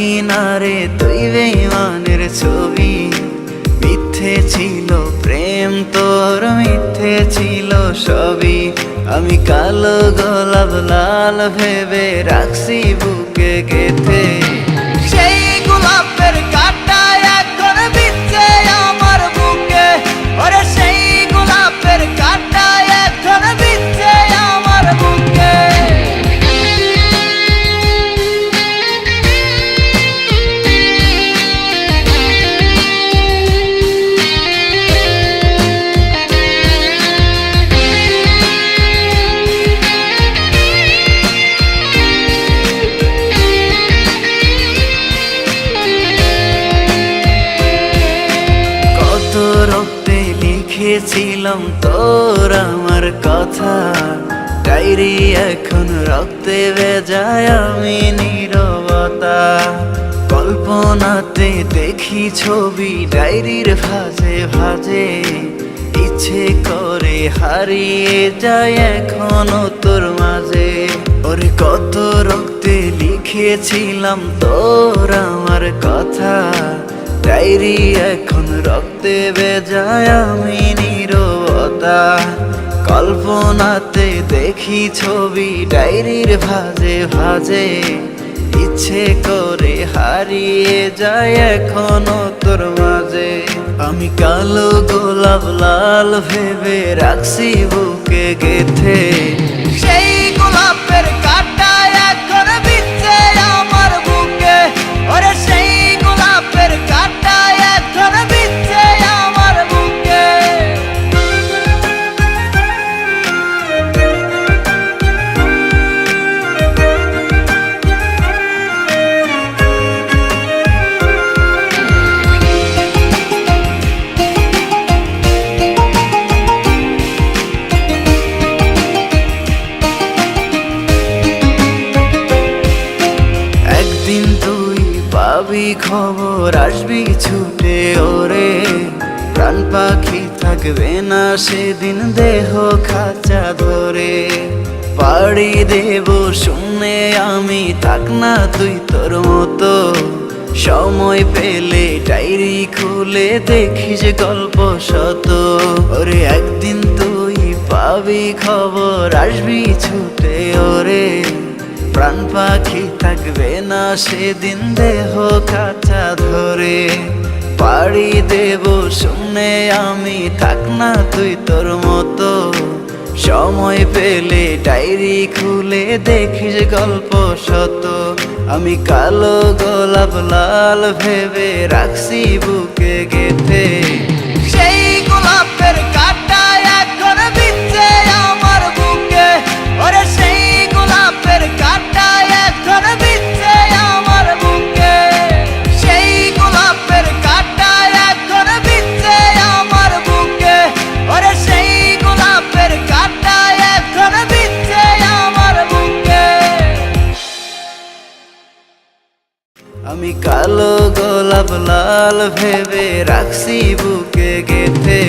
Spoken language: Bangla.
কিনারে তুই বেঈমানের ছবি। মিথ্যে ছিল প্রেম তোর, মিথ্যে ছিল সবই। আমি কালো গোলাপ লাল ভেবে রাখছি বুকে গেথে। সেই গোলাপের কাঁটা এখন বিচ্ছে আমার বুকে, ওরে সেই গোলাপের কাঁটা এখন বিচ্ছে আমার বুকে। রক্তে লিখেছিলাম তোর আমার কথা, ডায়েরি এখন রক্তে ভেজায় আমি নীরবতা। কল্পনাতে দেখি ছবি ডায়েরির ভাঁজে ভাঁজে, ইচ্ছে করে হারিয়ে যায় এখনো তোর মাঝে। ওরে কত রক্তে লিখেছিলাম তোর আমার কথা, ডায়েরি এখন রক্তে ভেজায় আমি নীরবতা। কল্পনাতে দেখি ছবি ডায়েরির ভাঁজে ভাঁজে, ইচ্ছে করে হারিয়ে যায় এখনো তোর মাঝে। আমি কালো গোলাপ লাল ভেবে রাখছি বুকে গেথে। সেই গোলাপের কাঁটা এখন বিচ্ছে আমার বুকে, ওরে সেই গোলাপের কাঁটা এখন বিচ্ছে আমার বুকে। একদিন তুই পাবি খবর, আসবি ছুটে ওরে। প্রাণ পাখি থাকবে না সেদিন দেহ খাঁচা ধরে। পাড়ি দেব শুনে আমি, থাক না তুই তোর মতো। সময় পেলে ডায়েরি খুলে দেখিস গল্প শত। ওরে একদিন তুই পাবি খবর, আসবি ছুটে ওরে। প্রাণ পাখি থাকবে না সেদিন দেহ কাঁচা ধরে। পাড়ি দেব শুনে আমি, থাক না তুই তোর মতো। সময় পেলে ডায়েরি খুলে দেখিস গল্প শত। আমি কালো গোলাপ লাল ভেবে রাখছি বুকে গেথে। সেই গোলাপের কাঁটা এখন বিচ্ছে আমার বুকে, ওরে সেই গোলাপের কাঁটা এখন বিচ্ছে আমার বুকে। সেই গোলাপের কাঁটা এখন বিচ্ছে আমার বুকে, ওরে সেই গোলাপের কাঁটা এখন বিচ্ছে আমার বুকে। আমি কালো গোলাপ লাল ভেবে রাখছি বুকে গেথে।